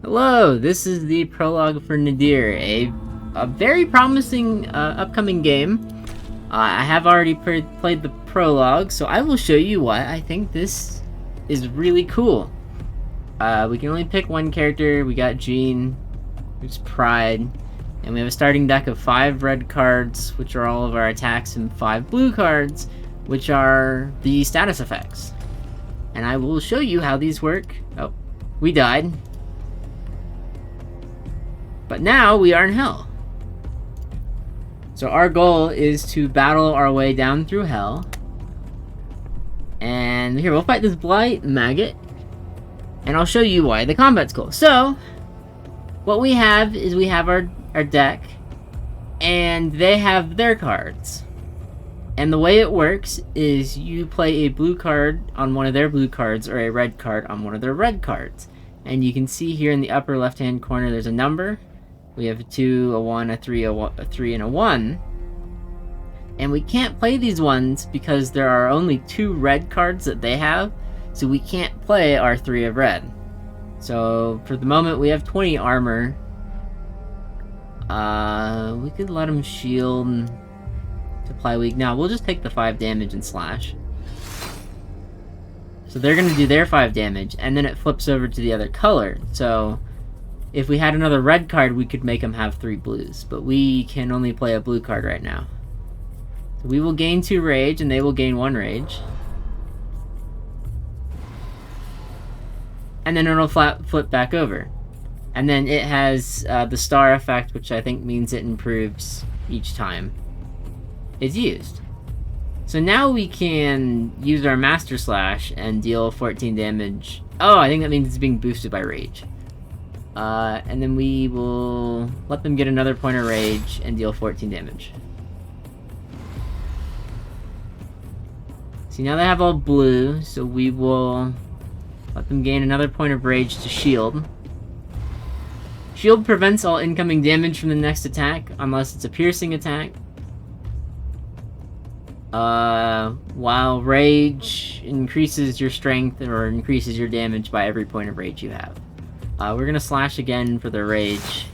Hello, this is the prologue for Nadir, a very promising upcoming game. I have already played the prologue, so I will show you why I think this is really cool. We can only pick one character. We got Jean, who's Pride, and we have a starting deck of 5 red cards, which are all of our attacks, and 5 blue cards, which are the status effects. And I will show you how these work. Oh, we died. But now we are in hell. So our goal is to battle our way down through hell. And here, we'll fight this BLIGHT, MAGGOT. And I'll show you why the combat's cool. So, what we have is we have our deck. And they have their cards. And the way it works is you play a blue card on one of their blue cards or a red card on one of their red cards. And you can see here in the upper left-hand corner there's a number. We have a 2, a 1, a 3, a 3, and a 1. And we can't play these ones because there are only 2 red cards that they have, so we can't play our 3 of red. So, for the moment, we have 20 armor. We could let them shield and apply weak. Now, we'll just take the 5 damage and slash. So they're going to do their 5 damage, and then it flips over to the other color. So if we had another red card, we could make them have 3 blues, but we can only play a blue card right now. So we will gain 2 rage, and they will gain 1 rage. And then it'll flip back over. And then it has the star effect, which I think means it improves each time it's used. So now we can use our Master Slash and deal 14 damage. Oh, I think that means it's being boosted by rage. And then we will let them get another point of rage and deal 14 damage. See, now they have all blue, so we will let them gain another point of rage to shield. Shield prevents all incoming damage from the next attack, unless it's a piercing attack. While rage increases your strength or increases your damage by every point of rage you have. We're gonna slash again for the rage.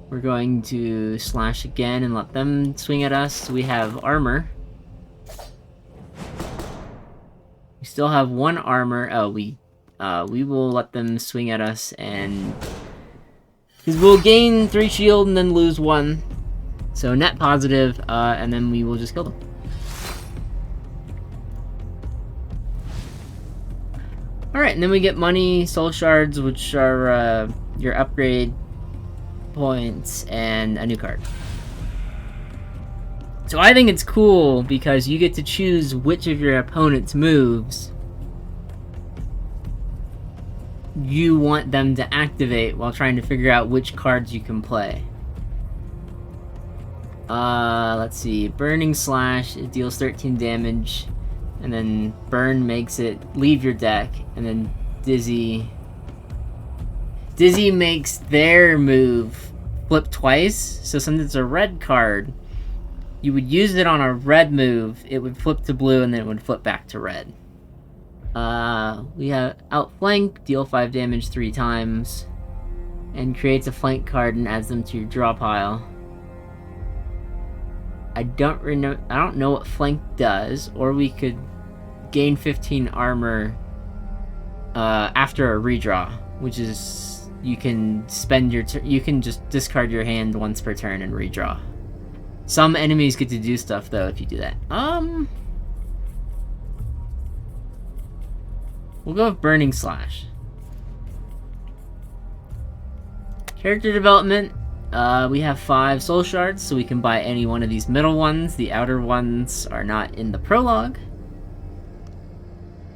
We're going to slash again and let them swing at us. We have armor. We still have 1 armor. Oh, we will let them swing at us, and because we'll gain 3 shield and then lose 1. So net positive, and then we will just kill them. Alright, and then we get money, soul shards, which are your upgrade points, and a new card. So I think it's cool because you get to choose which of your opponent's moves you want them to activate while trying to figure out which cards you can play. Let's see. Burning Slash, it deals 13 damage. And then Burn makes it leave your deck. And then Dizzy makes their move flip twice. So since it's a red card, you would use it on a red move, it would flip to blue, and then it would flip back to red. We have Outflank, deal 5 damage 3 times, and creates a flank card and adds them to your draw pile. I don't know what flank does, or we could gain 15 armor after a redraw, which is you can spend you can just discard your hand once per turn and redraw. Some enemies get to do stuff though if you do that. We'll go with Burning Slash. Character development. We have 5 soul shards, so we can buy any one of these middle ones. The outer ones are not in the prologue.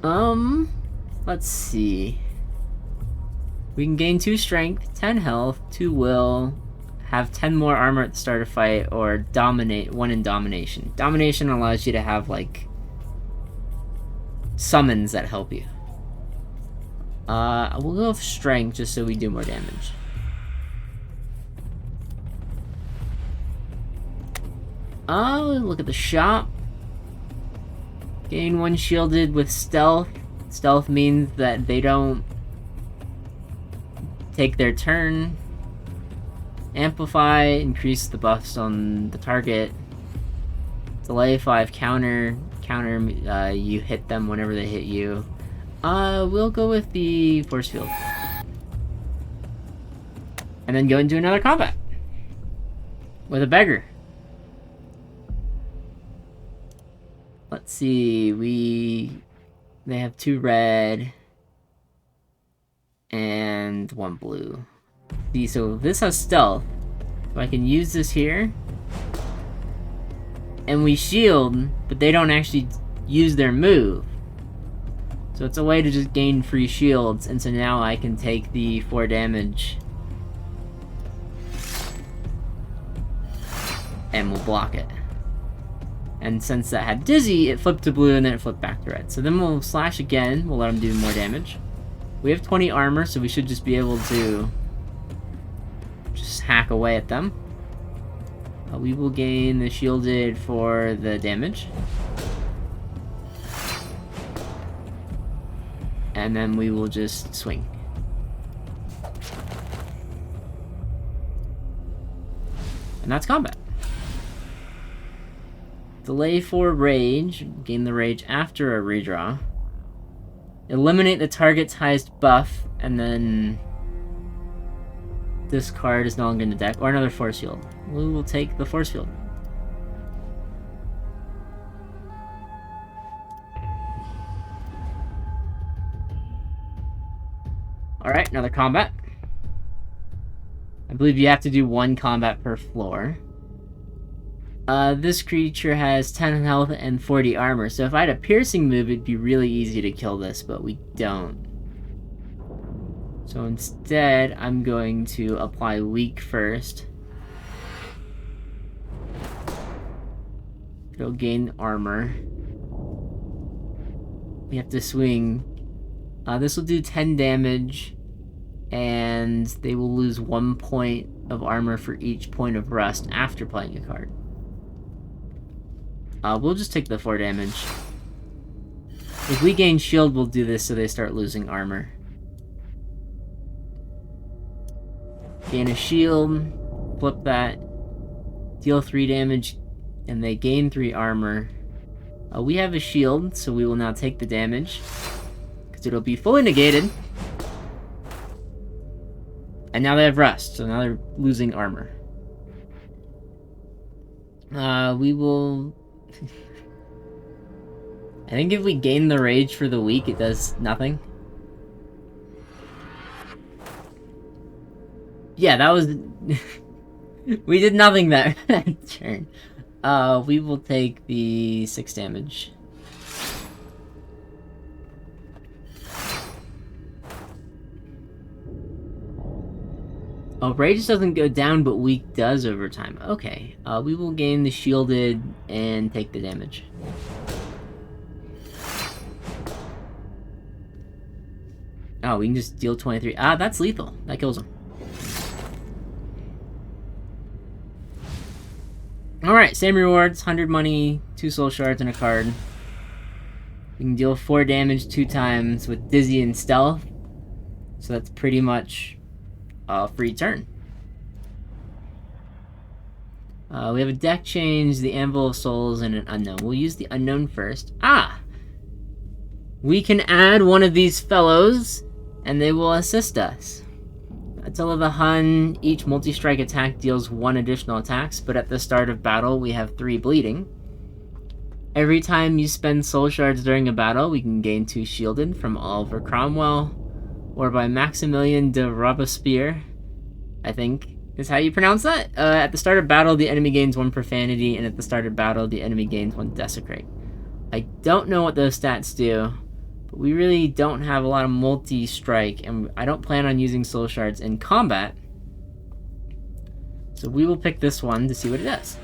Let's see. We can gain 2 strength, 10 health, 2 will, have 10 more armor at the start of fight, or dominate 1 in domination. Domination allows you to have, like, summons that help you. We'll go with strength just so we do more damage. Look at the shop. Gain 1 shielded with stealth, Stealth means that they don't take their turn. Amplify, increase the buffs on the target. Delay 5, counter, you hit them whenever they hit you. We'll go with the force field. And then go into another combat. With a beggar. Let's see, they have 2 red and 1 blue. See, so this has stealth. So I can use this here. And we shield, but they don't actually use their move. So it's a way to just gain free shields, and so now I can take the 4 damage. And we'll block it. And since that had Dizzy, it flipped to blue and then it flipped back to red. So then we'll slash again, we'll let him do more damage. We have 20 armor, so we should just be able to just hack away at them. We will gain the shielded for the damage. And then we will just swing. And that's combat. Delay 4 rage, gain the rage after a redraw. Eliminate the target's highest buff, and then this card is no longer in the deck, or another force field. We will take the force field. Alright, another combat. I believe you have to do 1 combat per floor. This creature has 10 health and 40 armor, so if I had a piercing move, it'd be really easy to kill this, but we don't. So instead, I'm going to apply weak first. It'll gain armor. We have to swing. This will do 10 damage, and they will lose 1 point of armor for each point of rust after playing a card. We'll just take the 4 damage. If we gain shield, we'll do this so they start losing armor. Gain a shield, flip that, deal 3 damage, and they gain 3 armor. We have a shield, so we will now take the damage, because it'll be fully negated. And now they have rust, so now they're losing armor. We will... I think if we gain the rage for the week, it does nothing. Yeah, that was... we did nothing that turn. We will take the 6 damage. Oh, rage doesn't go down, but weak does over time. Okay, we will gain the shielded and take the damage. Oh, we can just deal 23. Ah, that's lethal. That kills him. Alright, same rewards. 100 money, 2 soul shards, and a card. We can deal 4 damage 2 times with Dizzy and Stealth. So that's pretty much a free turn. We have a deck change, the Anvil of Souls, and an Unknown. We'll use the Unknown first. Ah! We can add one of these fellows, and they will assist us. Until the Hun, each multi-strike attack deals 1 additional attacks, but at the start of battle, we have 3 bleeding. Every time you spend soul shards during a battle, we can gain 2 shielded from Oliver Cromwell, or by Maximilian de Robespierre, I think is how you pronounce that. At the start of battle, the enemy gains 1 profanity, and at the start of battle, the enemy gains 1 desecrate. I don't know what those stats do, but we really don't have a lot of multi-strike, and I don't plan on using soul shards in combat. So we will pick this one to see what it does.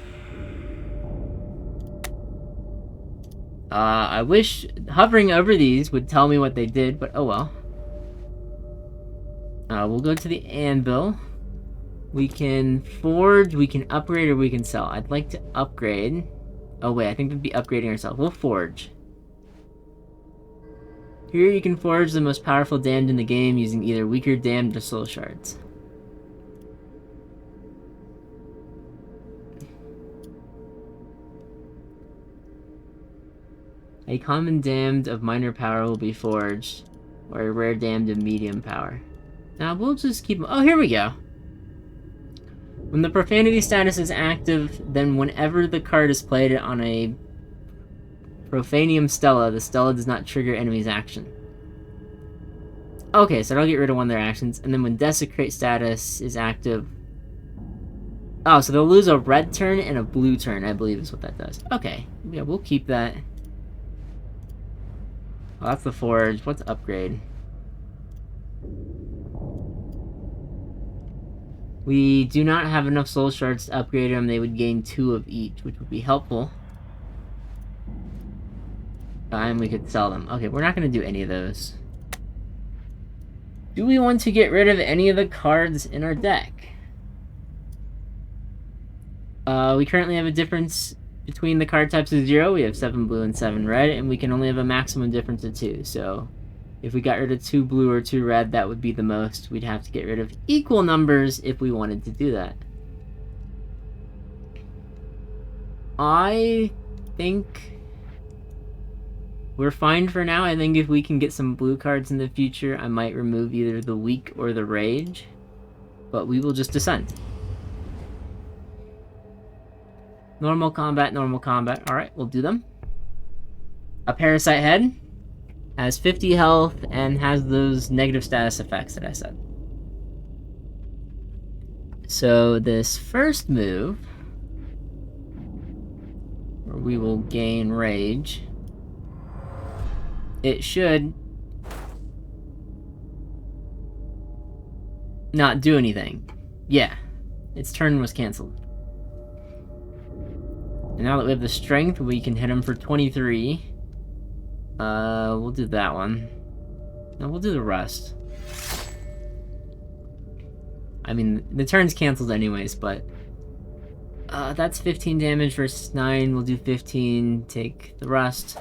I wish hovering over these would tell me what they did, but oh well. We'll go to the anvil. We can forge, we can upgrade, or we can sell. I'd like to upgrade. Oh wait, I think we'd be upgrading ourselves. We'll forge. Here you can forge the most powerful damned in the game using either weaker damned or soul shards. A common damned of minor power will be forged, or a rare damned of medium power. Now we'll just keep... Oh, here we go! When the profanity status is active, then whenever the card is played on a Profanium Stella, the Stella does not trigger enemy's action. Okay, so that'll get rid of one of their actions, and then when Desecrate status is active... Oh, so they'll lose a red turn and a blue turn, I believe is what that does. Okay, yeah, we'll keep that. Oh, that's the forge. What's upgrade? We do not have enough soul shards to upgrade them. They would gain 2 of each, which would be helpful. And we could sell them. Okay, we're not going to do any of those. Do we want to get rid of any of the cards in our deck? We currently have a difference between the card types of 0. We have 7 blue and 7 red, and we can only have a maximum difference of 2. So if we got rid of 2 blue or 2 red, that would be the most. We'd have to get rid of equal numbers if we wanted to do that. I think we're fine for now. I think if we can get some blue cards in the future, I might remove either the weak or the rage. But we will just descend. Normal combat, normal combat. Alright, we'll do them. A Parasite head. Has 50 health and has those negative status effects that I said. So this first move, where we will gain rage, it should not do anything. Yeah, its turn was cancelled. And now that we have the strength, we can hit him for 23. We'll do that one. No, we'll do the rest. I mean, the turn's cancelled anyways, but... that's 15 damage versus 9. We'll do 15, take the rest.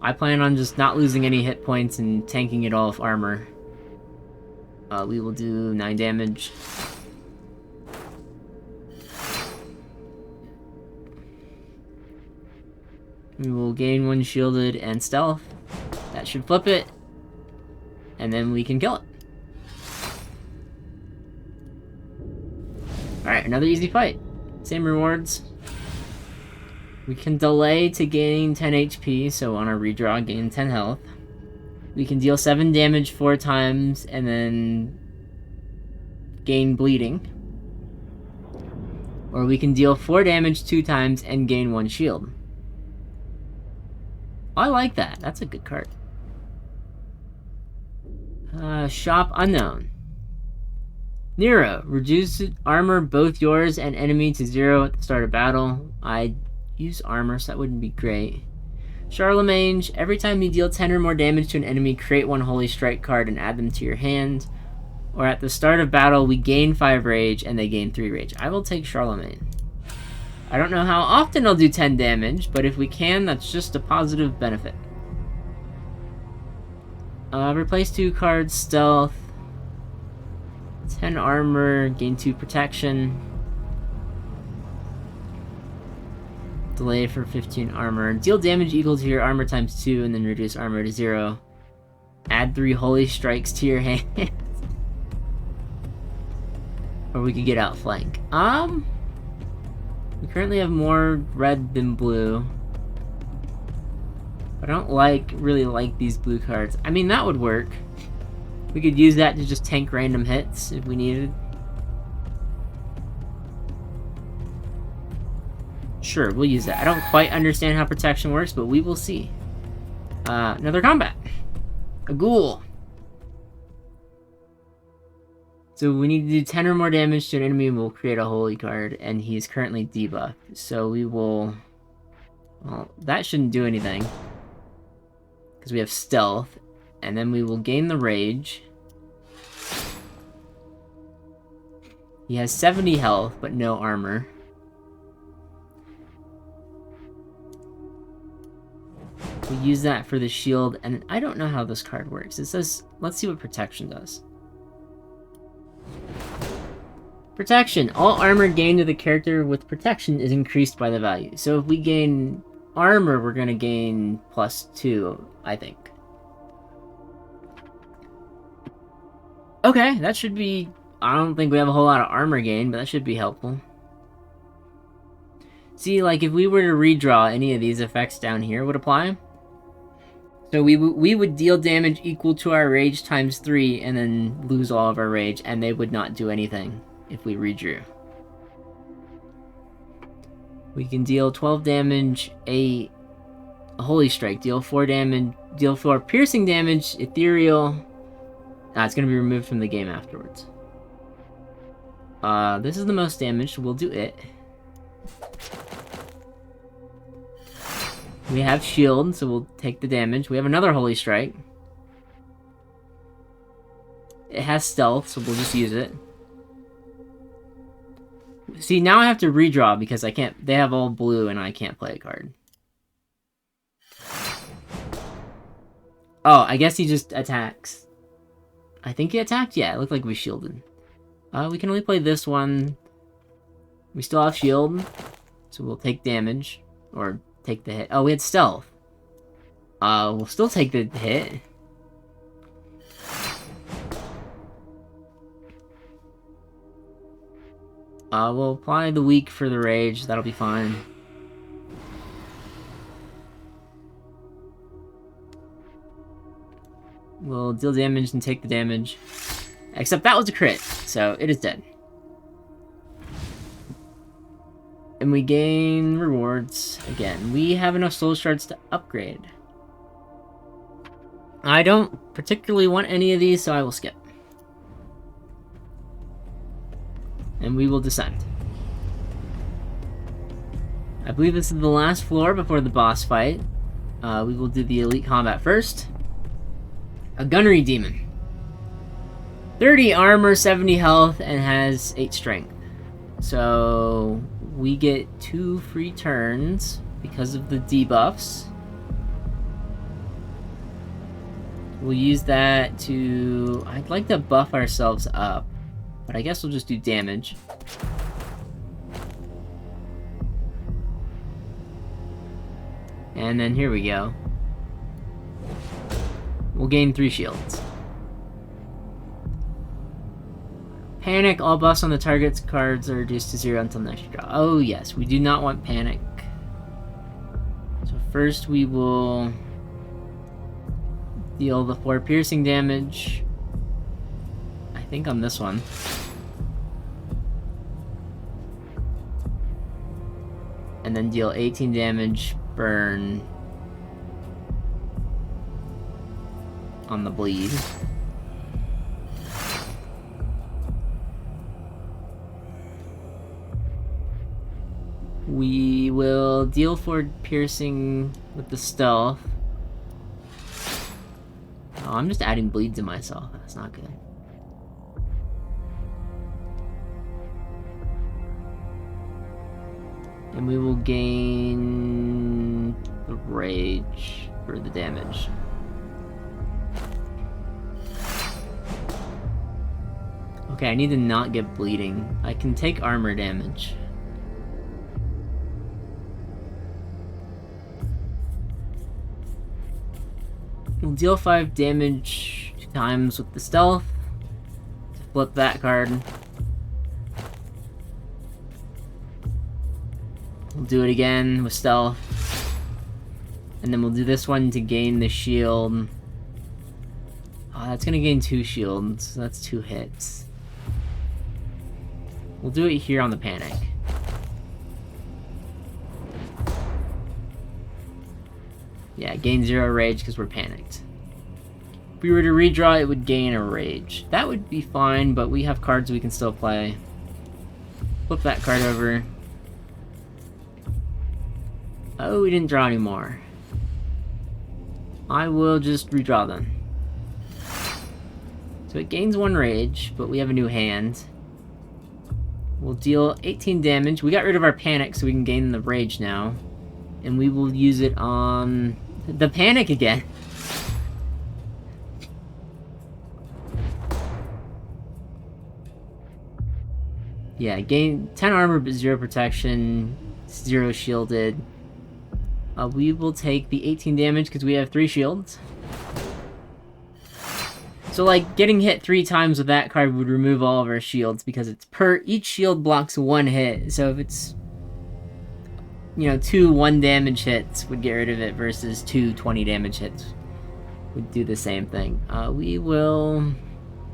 I plan on just not losing any hit points and tanking it all with armor. We will do 9 damage. We will gain 1 shielded and stealth. That should flip it. And then we can kill it. Alright, another easy fight. Same rewards. We can delay to gain 10 HP, so on our redraw, gain 10 health. We can deal 7 damage 4 times, and then gain bleeding. Or we can deal 4 damage 2 times and gain 1 shield. I like that. That's a good card. Shop Unknown. Nero. Reduce armor both yours and enemy to 0 at the start of battle. I use armor, so that wouldn't be great. Charlemagne. Every time you deal 10 or more damage to an enemy, create 1 Holy Strike card and add them to your hand. Or at the start of battle, we gain 5 rage and they gain 3 rage. I will take Charlemagne. I don't know how often I'll do 10 damage, but if we can, that's just a positive benefit. Replace 2 cards, stealth. 10 armor, gain 2 protection. Delay for 15 armor. Deal damage equal to your armor times 2, and then reduce armor to 0. Add 3 holy strikes to your hand. Or we could get outflank. We currently have more red than blue. I don't really like these blue cards. I mean, that would work. We could use that to just tank random hits if we needed. Sure, we'll use that. I don't quite understand how protection works, but we will see. Another combat. A ghoul. So we need to do 10 or more damage to an enemy and we'll create a holy card, and he's currently debuffed. So we will... Well, that shouldn't do anything. Because we have stealth. And then we will gain the rage. He has 70 health, but no armor. We use that for the shield, and I don't know how this card works. It says, let's see what protection does. Protection. All armor gained to the character with protection is increased by the value. So if we gain armor, we're going to gain +2, I think. Okay, that should be... I don't think we have a whole lot of armor gain, but that should be helpful. See, like, if we were to redraw, any of these effects down here would apply. So we would deal damage equal to our rage times 3, and then lose all of our rage, and they would not do anything if we redrew. We can deal 12 damage, a Holy Strike, deal 4 damage, deal 4 piercing damage, ethereal. It's going to be removed from the game afterwards. This is the most damage, so we'll do it. We have shield, so we'll take the damage. We have another Holy Strike. It has stealth, so we'll just use it. See, now I have to redraw because I can't... They have all blue and I can't play a card. Oh, I guess he just attacks. I think he attacked? Yeah, it looked like we shielded. We can only play this one. We still have shield, so we'll take damage. Or take the hit. Oh, we had stealth. We'll still take the hit. We'll apply the weak for the rage. That'll be fine. We'll deal damage and take the damage. Except that was a crit, so it is dead. And we gain rewards. Again, we have enough soul shards to upgrade. I don't particularly want any of these, so I will skip. And we will descend. I believe this is the last floor before the boss fight. We will do the elite combat first. A gunnery demon. 30 armor, 70 health, and has 8 strength. So we get 2 free turns because of the debuffs. We'll use that to... I'd like to buff ourselves up, but I guess we'll just do damage. And then here we go. We'll gain 3 shields. Panic, all buffs on the target's cards are reduced to 0 until next draw. Oh yes, we do not want panic. So first we will deal the 4 piercing damage. I think on this one. And then deal 18 damage, burn on the bleed. We will deal 4 piercing with the stealth. Oh, I'm just adding bleed to myself. That's not good. And we will gain the rage for the damage. Okay, I need to not get bleeding. I can take armor damage. We'll deal 5 damage 2 times with the stealth. Flip that card. We'll do it again with stealth. And then we'll do this one to gain the shield. Oh, that's gonna gain 2 shields. That's 2 hits. We'll do it here on the panic. Yeah, gain 0 rage because we're panicked. If we were to redraw, it would gain a rage. That would be fine, but we have cards we can still play. Flip that card over. Oh, we didn't draw anymore. I will just redraw them. So it gains 1 rage, but we have a new hand. We'll deal 18 damage. We got rid of our panic, so we can gain the rage now. And we will use it on the panic again. Yeah, gain 10 armor but 0 protection, 0 shielded. We will take the 18 damage because we have 3 shields. So, like, getting hit 3 times with that card would remove all of our shields because it's each shield blocks 1 hit. So if it's, you know, 2 1 damage hits would get rid of it versus 2 20 damage hits would do the same thing. We will,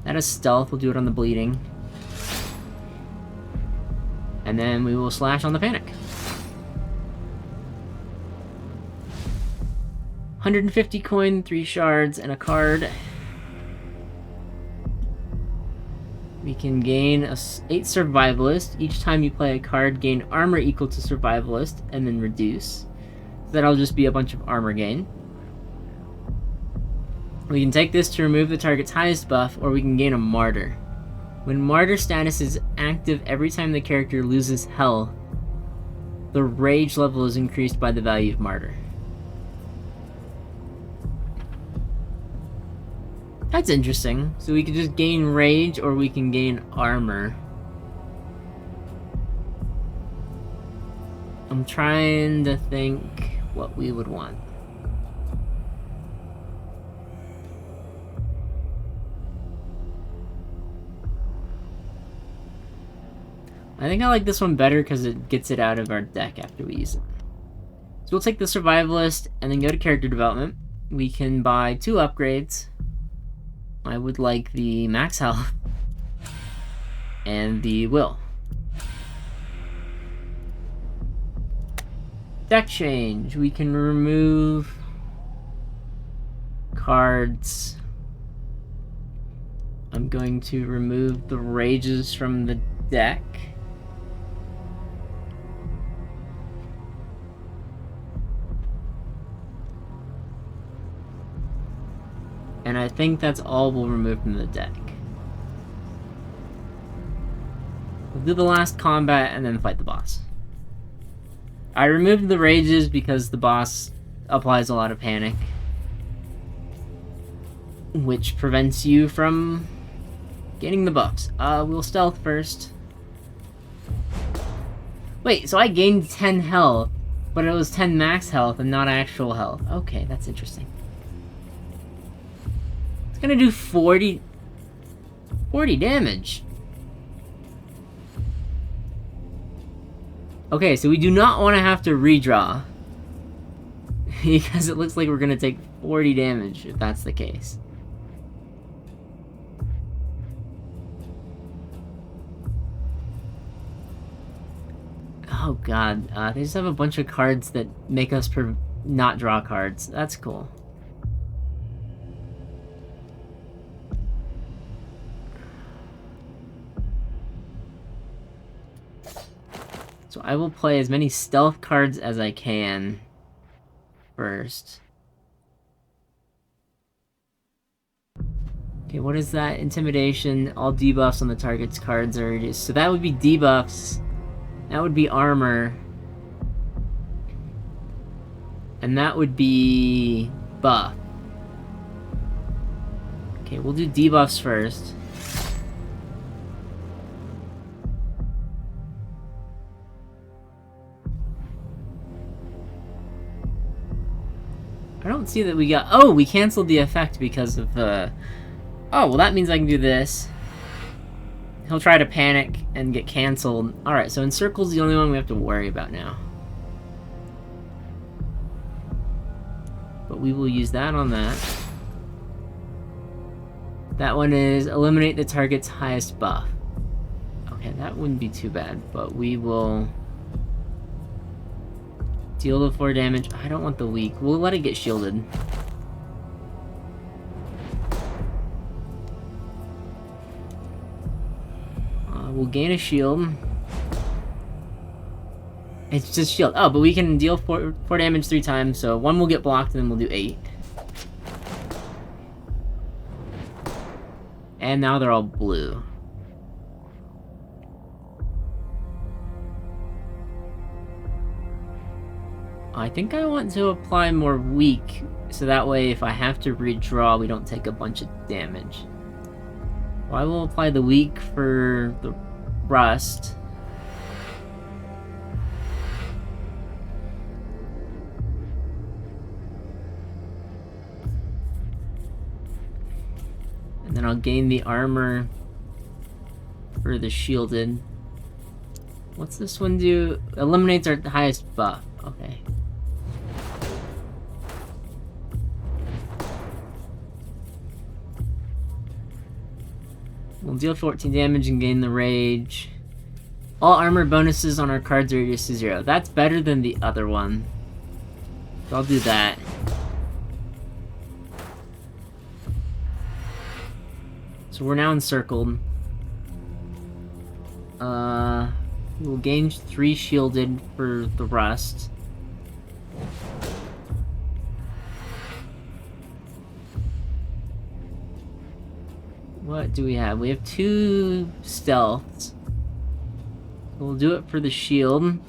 that is stealth, we'll do it on the bleeding. And then we will slash on the panic. 150 coin, 3 shards, and a card. We can gain 8 survivalist. Each time you play a card, gain armor equal to survivalist, and then reduce. So that'll just be a bunch of armor gain. We can take this to remove the target's highest buff, or we can gain a martyr. When martyr status is active every time the character loses health, the rage level is increased by the value of martyr. That's interesting. So we can just gain rage or we can gain armor. I'm trying to think what we would want. I think I like this one better because it gets it out of our deck after we use it. So we'll take the survivalist and then go to character development. We can buy 2 upgrades. I would like the max health and the will. Deck change. We can remove cards. I'm going to remove the rages from the deck. And I think that's all we'll remove from the deck. We'll do the last combat and then fight the boss. I removed the rages because the boss applies a lot of panic, which prevents you from getting the buffs. We'll stealth first. Wait, so I gained 10 health, but it was 10 max health and not actual health. Okay, that's interesting. It's gonna do 40 damage. Okay, so we do not want to have to redraw. Because it looks like we're gonna take 40 damage if that's the case. Oh god, they just have a bunch of cards that make us not draw cards. That's cool. So I will play as many stealth cards as I can first. Okay, what is that? Intimidation. All debuffs on the target's cards are reduced. So that would be debuffs. That would be armor. And that would be buff. Okay, we'll do debuffs first. I don't see that we got... Oh, we canceled the effect because of the... Oh, well that means I can do this. He'll try to panic and get canceled. Alright, so Encircle's the only one we have to worry about now. But we will use that on that. That one is eliminate the target's highest buff. Okay, that wouldn't be too bad, but we will... Deal the 4 damage. I don't want the weak. We'll let it get shielded. We'll gain a shield. It's just shield. Oh, but we can deal 4 damage 3 times, so 1 will get blocked and then we'll do 8. And now they're all blue. I think I want to apply more weak, so that way if I have to redraw, we don't take a bunch of damage. Well, I will apply the weak for the rust. And then I'll gain the armor for the shielded. What's this one do? Eliminates our highest buff. Okay. We'll deal 14 damage and gain the rage. All armor bonuses on our cards are reduced to 0. That's better than the other one. So I'll do that. So we're now encircled. We'll gain 3 shielded for the rust. What do we have? We have 2 stealths. We'll do it for the shield.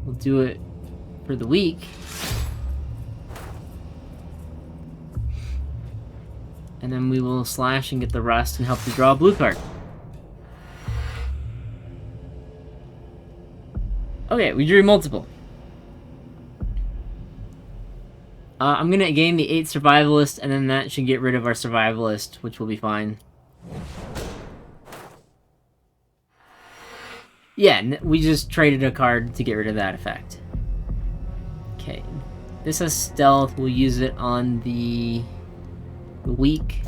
We'll do it for the weak. And then we will slash and get the rust and help you draw a blue card. Okay, we drew multiple. I'm gonna gain the 8 survivalist, and then that should get rid of our survivalist, which will be fine. Yeah, we just traded a card to get rid of that effect. Okay, this has stealth. We'll use it on the weak.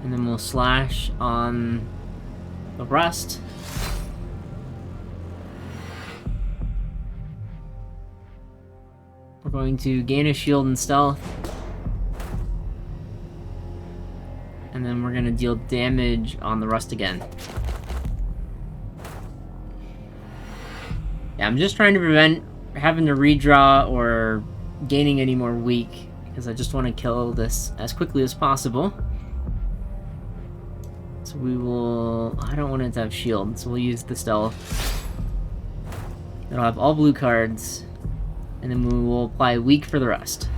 And then we'll slash on the rust. We're going to gain a shield and stealth. And then we're going to deal damage on the rust again. Yeah, I'm just trying to prevent having to redraw or gaining any more weak, because I just want to kill this as quickly as possible. So we will... I don't want it to have shield, so we'll use the stealth. It'll have all blue cards. And then we will apply weak for the rest.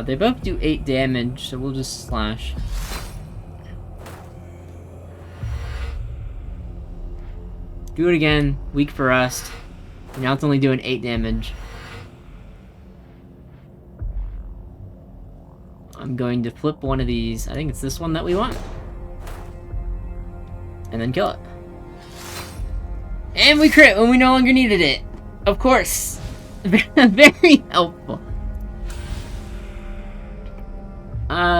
They both do 8 damage, so we'll just slash. Do it again, weak for rust. Now it's only doing 8 damage. I'm going to flip one of these. I think it's this one that we want. And then kill it. And we crit when we no longer needed it. Of course. Very helpful.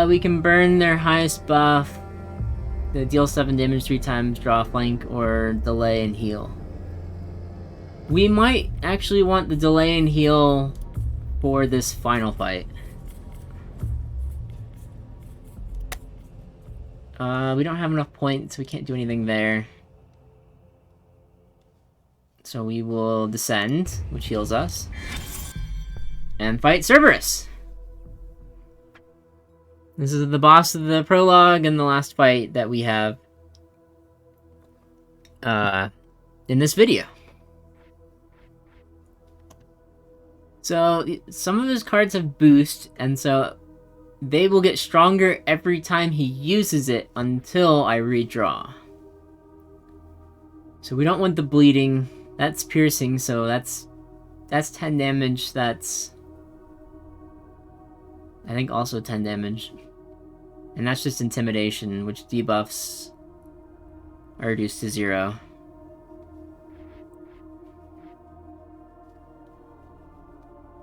We can burn their highest buff. They deal 7 damage 3 times, draw a flank, or delay and heal. We might actually want the delay and heal for this final fight. We don't have enough points, we can't do anything there. So we will descend, which heals us. And fight Cerberus! This is the boss of the prologue and the last fight that we have in this video. So, some of his cards have boost, and so they will get stronger every time he uses it until I redraw. So we don't want the bleeding. That's piercing, so that's 10 damage. That's, I think, also 10 damage. And that's just intimidation, which debuffs are reduced to 0.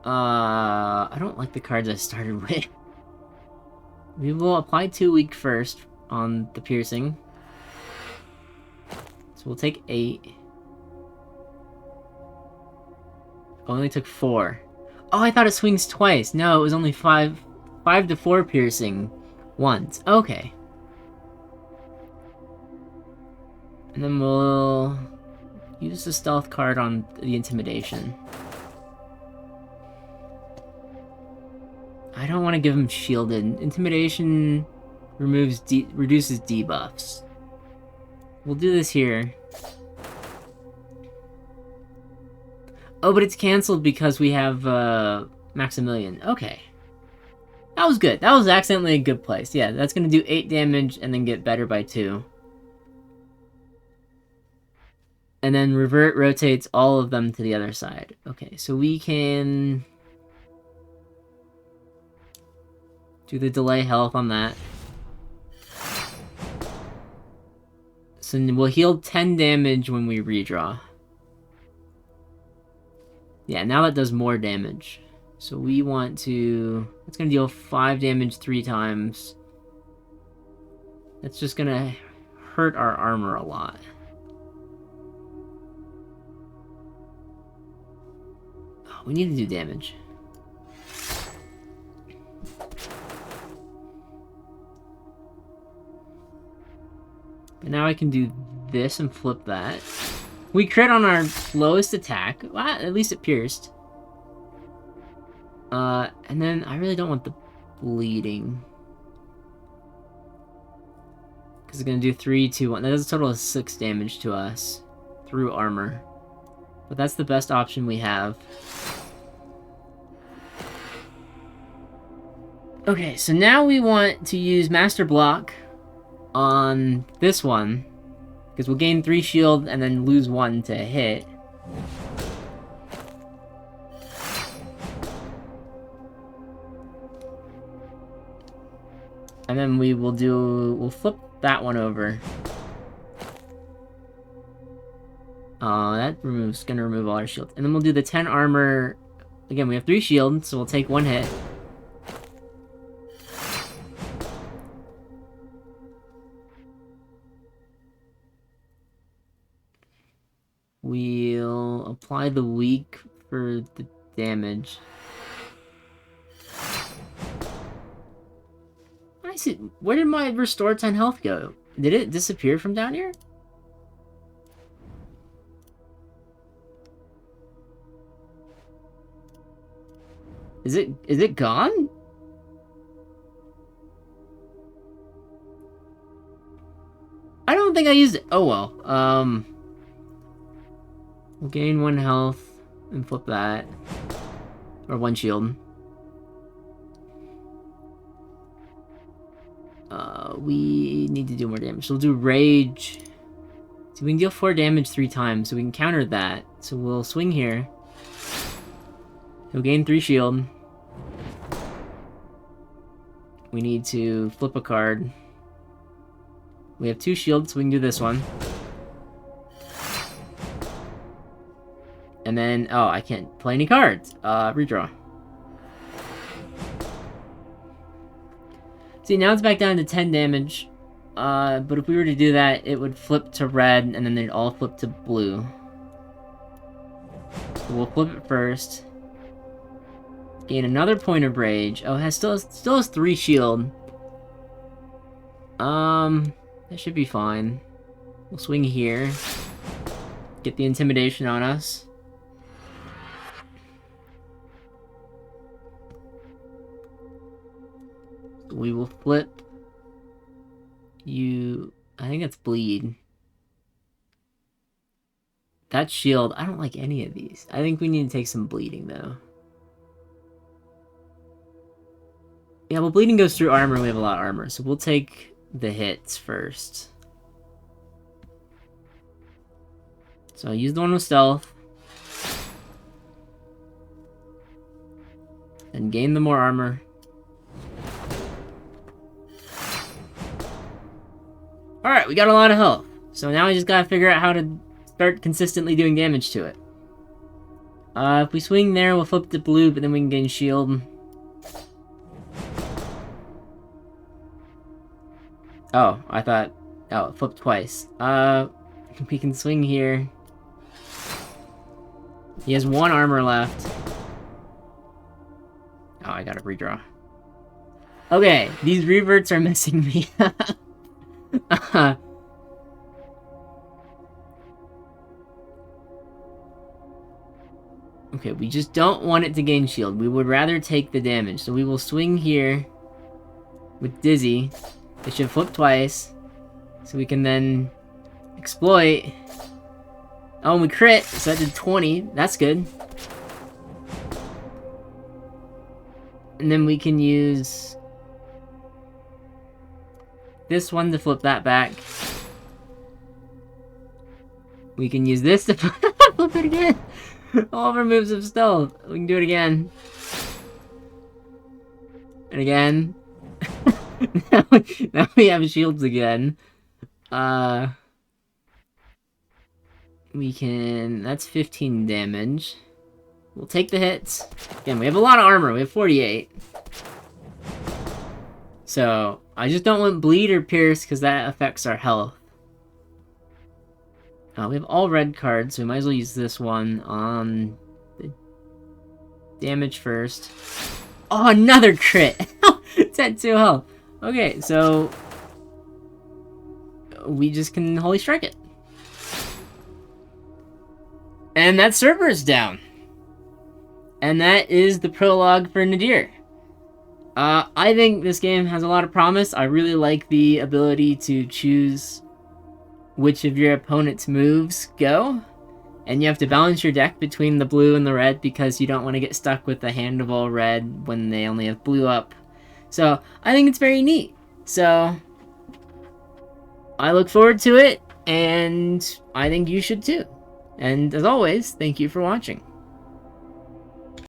I don't like the cards I started with. We will apply 2 weak first on the piercing. So we'll take 8. Only took 4. Oh, I thought it swings twice. No, it was only 5 to 4 piercing once. Okay. And then we'll use the stealth card on the intimidation. I don't want to give him shielded. Intimidation reduces debuffs. We'll do this here. Oh, but it's canceled because we have Maximilian. Okay. That was good. That was accidentally a good place. Yeah, that's going to do 8 damage and then get better by 2. And then revert rotates all of them to the other side. Okay, so we can do the delay health on that. So we'll heal 10 damage when we redraw. Yeah, now that does more damage. So we want to... It's going to deal 5 damage 3 times. That's just going to hurt our armor a lot. Oh, we need to do damage. But now I can do this and flip that. We crit on our lowest attack. Well, at least it pierced. And then I really don't want the bleeding. Because it's going to do 3, 2, 1. That does a total of 6 damage to us through armor. But that's the best option we have. Okay, so now we want to use Master Block on this one. Because we'll gain 3 shield and then lose 1 to hit. And then we'll flip that one over. That's gonna remove all our shields. And then we'll do the 10 armor. Again, we have 3 shields, so we'll take 1 hit. We'll apply the weak for the damage. I see. Where did my restore 10 health go? Did it disappear from down here? Is it gone? I don't think I used it. Oh well. We'll gain 1 health and flip that. Or 1 shield. We need to do more damage. So we'll do rage. So we can deal 4 damage 3 times, so we can counter that. So we'll swing here. He'll gain 3 shield. We need to flip a card. We have 2 shields, so we can do this one. And then, oh, I can't play any cards. Redraw. See, now it's back down to 10 damage. But if we were to do that, it would flip to red, and then they'd all flip to blue. So we'll flip it first. Gain another point of rage. Oh, it still has 3 shield. That should be fine. We'll swing here. Get the intimidation on us. We will flip you. I think it's bleed. That shield, I don't like any of these. I think we need to take some bleeding though. Yeah, well, bleeding goes through armor and we have a lot of armor, so we'll take the hits first. So I'll use the one with stealth. And gain the more armor. Alright, we got a lot of health. So now I just gotta figure out how to start consistently doing damage to it. If we swing there, we'll flip to blue, but then we can gain shield. Oh, I thought... Oh, it flipped twice. We can swing here. He has 1 armor left. Oh, I gotta redraw. Okay, these reverts are messing me up. Okay, we just don't want it to gain shield. We would rather take the damage. So we will swing here with Dizzy. It should flip twice. So we can then exploit. Oh, and we crit. So that did 20. That's good. And then we can use this one to flip that back. We can use this to flip it again. All of our moves of stealth. We can do it again. And again. now we have shields again. We can... That's 15 damage. We'll take the hits. Again, we have a lot of armor. We have 48. So, I just don't want bleed or pierce because that affects our health. We have all red cards, so we might as well use this one on the damage first. Oh, another crit! It's at 2 health. Okay, so we just can Holy Strike it. And that Cerberus down. And that is the prologue for Nadir. I think this game has a lot of promise. I really like the ability to choose which of your opponent's moves go. And you have to balance your deck between the blue and the red because you don't want to get stuck with the hand of all red when they only have blue up. So, I think it's very neat. So, I look forward to it, and I think you should too. And as always, thank you for watching.